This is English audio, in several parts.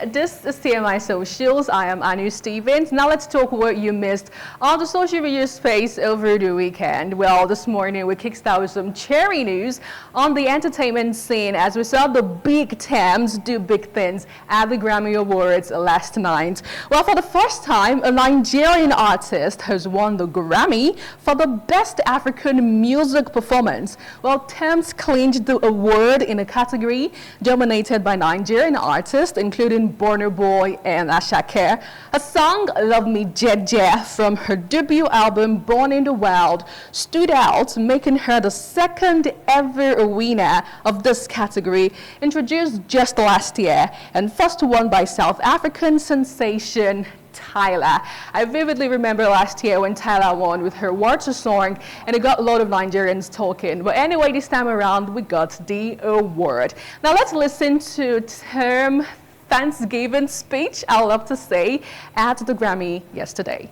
This is TMI Socials. I am Anu Stevens. Now let's talk what you missed on the social media space over the weekend. Well, this morning we kickstarted with some cherry news on the entertainment scene as we saw the big Tems do big things at the Grammy Awards last night. Well, for the first time, a Nigerian artist has won the Grammy for the Best African Music Performance. Well, Tems clinched the award in a category dominated by Nigerian artists, including Burna Boy and Asake. A song, Love Me Jeje, from her debut album Born in the Wild, stood out, making her the second ever winner of this category, introduced just last year, and first won by South African sensation Tyla. I vividly remember last year when Tyla won with her Water song, and it got a lot of Nigerians talking. But anyway, this time around, we got the award. Now let's listen to Thanksgiving speech, I love to say, at the Grammy yesterday.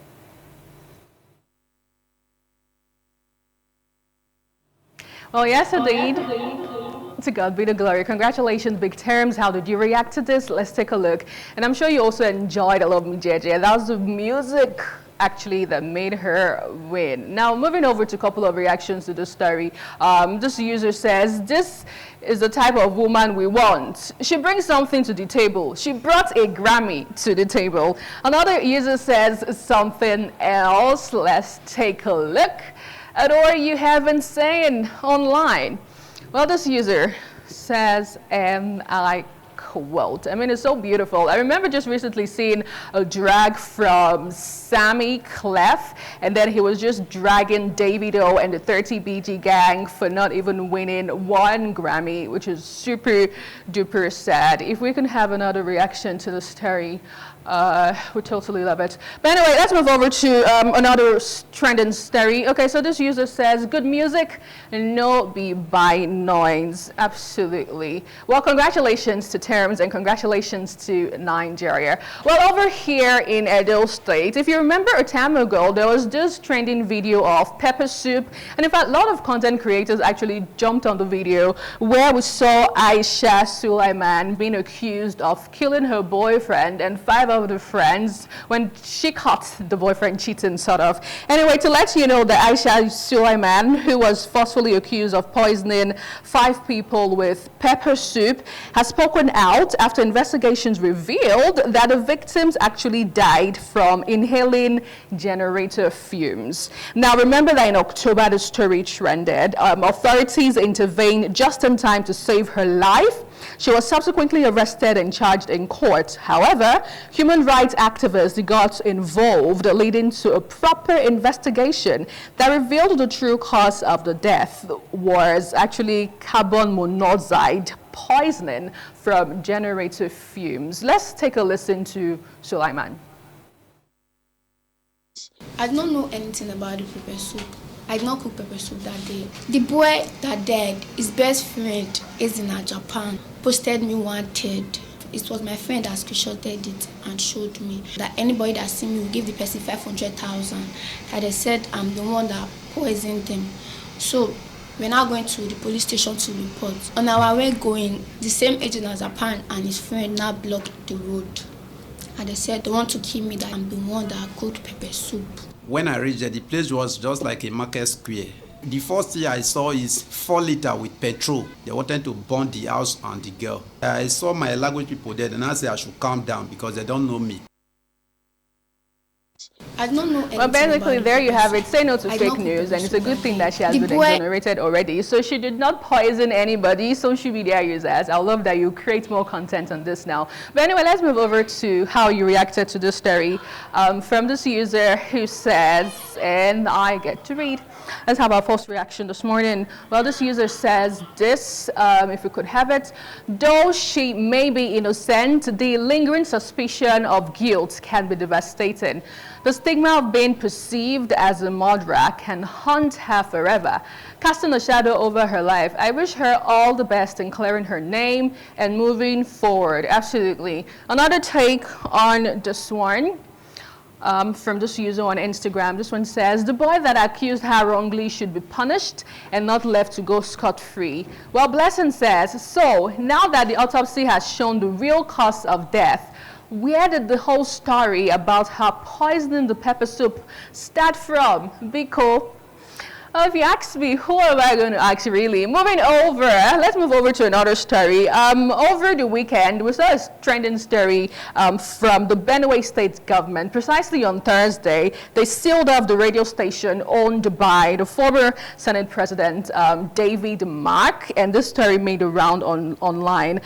Well, yes, indeed. To God be the glory. Congratulations, Big Tems. How did you react to this? Let's take a look. And I'm sure you also enjoyed Love Me Jeje. That was the music actually that made her win. Now, moving over to a couple of reactions to the story. This user says, this is the type of woman we want. She brings something to the table. She brought a Grammy to the table. Another user says something else. Let's take a look at what you have been saying online. Well, this user says, and I quote, I mean, it's so beautiful. I remember just recently seeing a drag from Sammy Clef, and then he was just dragging Davido and the 30BG gang for not even winning one Grammy, which is super duper sad. If we can have another reaction to the story, we totally love it. But anyway, let's move over to another trending story. Okay, so this user says, good music, no be by noise. Absolutely. Well, congratulations to Tems and congratulations to Nigeria. Well, over here in Edo State, if you remember a time ago, there was this trending video of pepper soup. And in fact, a lot of content creators actually jumped on the video where we saw Aisha Suleiman being accused of killing her boyfriend and 5 of the friends when she caught the boyfriend cheating, sort of. Anyway, to let you know that Aisha Suleiman, who was forcefully accused of poisoning 5 people with pepper soup, has spoken out after investigations revealed that the victims actually died from inhaling generator fumes. Now, remember that in October, the story trended. Authorities intervened just in time to save her life. She was subsequently arrested and charged in court. However, human rights activists got involved, leading to a proper investigation that revealed the true cause of the death was actually carbon monoxide poisoning from generator fumes. Let's take a listen to Suleiman. I don't know anything about the pepper soup. I did not cook pepper soup that day. The boy that died, his best friend is in Japan, posted me wanted. It was my friend that screenshotted it and showed me that anybody that see me will give the person 500,000. And they said I'm the one that poisoned them. So we're now going to the police station to report. On our way going, the same agent as Japan and his friend now blocked the road. And they said they want to kill me, that I'm the one that cooked pepper soup. When I reached there, the place was just like a market square. The first thing I saw is 4 liters with petrol. They wanted to burn the house and the girl. I saw my language people there, and I said I should calm down because they don't know me. I don't know. Well, basically, there you have it. Say no to fake news, and it's a good thing that she has been exonerated already. So she did not poison anybody. Social media users, I love that you create more content on this now. But anyway, let's move over to how you reacted to this story from this user who says, and I get to read. Let's have our first reaction this morning. Well, this user says this, if we could have it. Though she may be innocent, the lingering suspicion of guilt can be devastating. The stigma of being perceived as a murderer can haunt her forever, casting a shadow over her life. I wish her all the best in clearing her name and moving forward. Absolutely. Another take on this one. From this user on Instagram. This one says, the boy that accused her wrongly should be punished and not left to go scot-free. Well, Blessing says, so now that the autopsy has shown the real cause of death, where did the whole story about her poisoning the pepper soup start from? Biko? If you ask me, who am I going to ask really? Moving over, let's move over to another story. Over the weekend, we saw a trending story from the Benue State government. Precisely on Thursday, they sealed off the radio station owned by the former Senate President David Mark, and this story made a round online.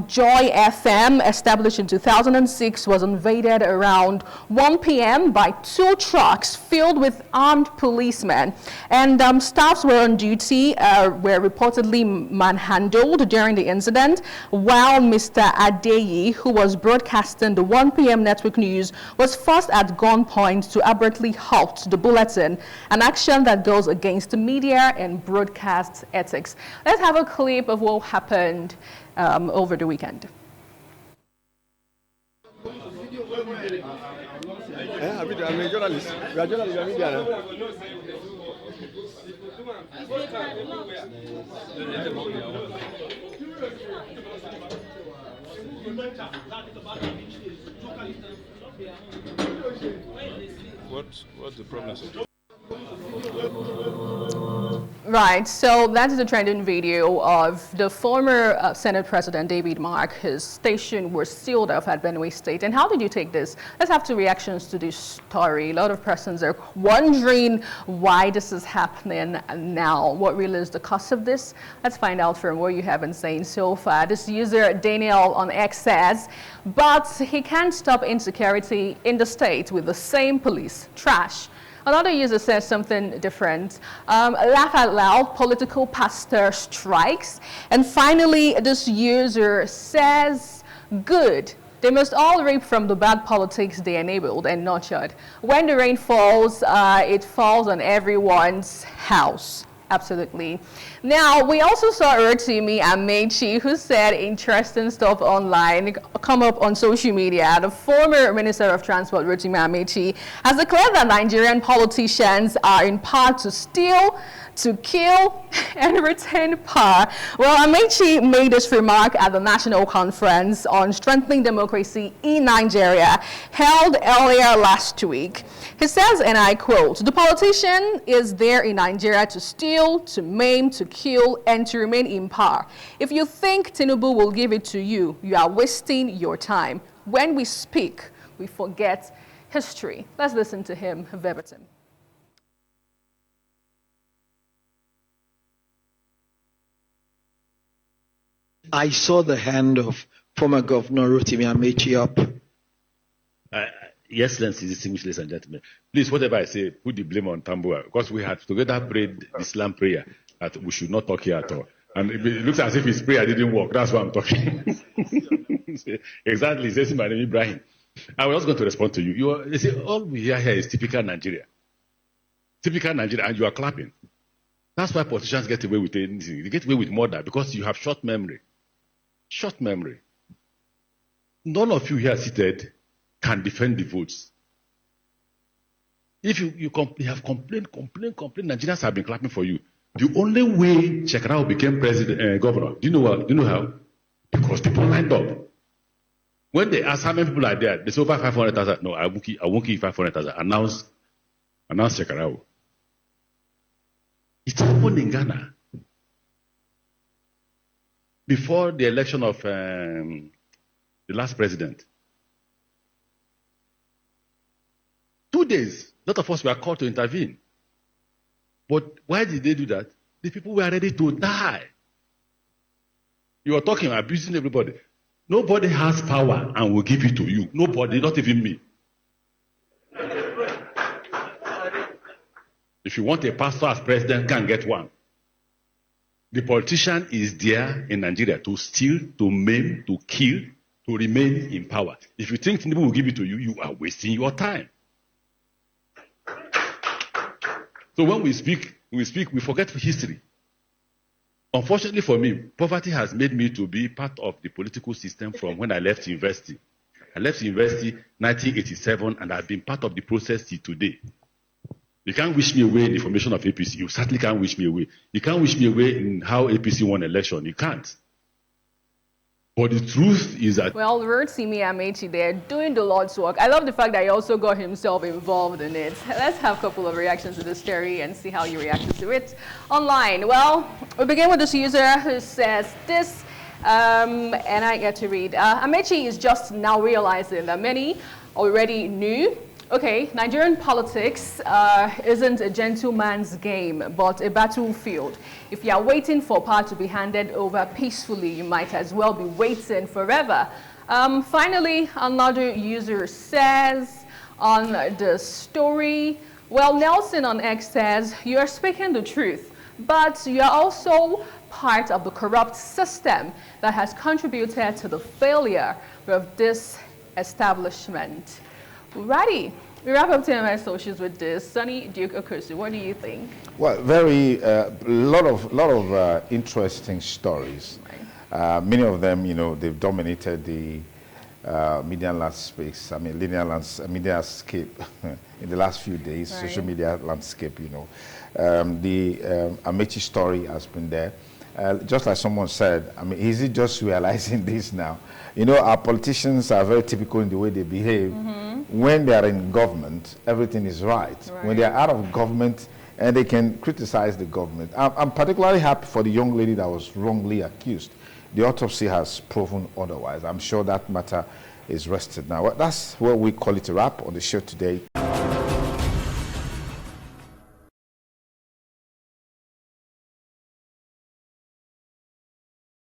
Joy FM, established in 2006, was invaded around 1 p.m. by 2 trucks filled with armed policemen. And staffs were on duty, were reportedly manhandled during the incident, while Mr. Adeyi, who was broadcasting the 1 p.m. network news, was forced at gunpoint to abruptly halt the bulletin, an action that goes against the media and broadcast ethics. Let's have a clip of what happened over the weekend. I'm a journalist. We are journalists. We are media. What's the problem? Right, so that is a trending video of the former Senate President David Mark. His station was sealed off at Benue State. And how did you take this? Let's have 2 reactions to this story. A lot of persons are wondering why this is happening now. What really is the cause of this? Let's find out from what you have been saying so far. This user, Daniel on X, says, but he can't stop insecurity in the state with the same police. Trash. Another user says something different. Laugh out loud, political pastor strikes. And finally, this user says, good. They must all reap from the bad politics they enabled and nurtured. When the rain falls, it falls on everyone's house. Absolutely. Now, we also saw Rotimi Amechi, who said interesting stuff online, come up on social media. The former Minister of Transport, Rotimi Amechi, has declared that Nigerian politicians are in power to steal, to kill, and retain power. Well, Amechi made this remark at the National Conference on Strengthening Democracy in Nigeria, held earlier last week. He says, and I quote, the politician is there in Nigeria to steal, to maim, to kill, and to remain in power. If you think Tinubu will give it to you, you are wasting your time. When we speak, we forget history. Let's listen to him verbatim. I saw the hand of former Governor Rotimi Amechi up. Yes, distinguished ladies and gentlemen. Please, whatever I say, put the blame on Tambua, because we had together prayed the Islam prayer that we should not talk here at all. And it looks as if his prayer didn't work. That's why I'm talking. Exactly. Says my name Ibrahim. I was going to respond to you. You see, all we hear here is typical Nigeria. Typical Nigeria, and you are clapping. That's why politicians get away with anything. They get away with murder because you have short memory. Short memory. None of you here seated can defend the votes. If you have complained, Nigerians have been clapping for you. The only way Shekarau became governor, do you know how? Because people lined up. When they ask how many people are there, they say over 500,000. No, I won't give 500,000. Announce Shekarau. It happened in Ghana. Before the election of the last president. 2 days, a lot of us were called to intervene. But why did they do that? The people were ready to die. You are talking, abusing everybody. Nobody has power and will give it to you. Nobody, not even me. If you want a pastor as president, can get one. The politician is there in Nigeria to steal, to maim, to kill, to remain in power. If you think Tinubu will give it to you, you are wasting your time. So when we speak, we forget history. Unfortunately for me, poverty has made me to be part of the political system from when I left university. I left university 1987, and I've been part of the process till today. You can't wish me away in the formation of APC. You certainly can't wish me away. You can't wish me away in how APC won election. You can't. But the truth is that... Well, we heard Timi Amechi there doing the Lord's work. I love the fact that he also got himself involved in it. Let's have a couple of reactions to this story and see how you reacted to it online. Well, we begin with this user who says this, and I get to read. Amechi is just now realizing that many already knew. Okay, Nigerian politics isn't a gentleman's game, but a battlefield. If you are waiting for power to be handed over peacefully, you might as well be waiting forever. Finally, another user says on the story, well, Nelson on X says, you are speaking the truth, but you are also part of the corrupt system that has contributed to the failure of this establishment. Righty, we wrap up TMI socials with this. Sunny Duke Okusu, what do you think? Well, lot of interesting stories. Right. Many of them, you know, they've dominated the media landscape. I mean, media landscape in the last few days. Right. Social media landscape, you know. The Amechi story has been there. Just like someone said, I mean, is it just realizing this now? You know, our politicians are very typical in the way they behave. When they are in government, everything is right. When they are out of government, and they can criticize the government. I'm particularly happy for the young lady that was wrongly accused. The autopsy has proven otherwise. I'm sure that matter is rested now. Well, that's what we call it a wrap on the show today.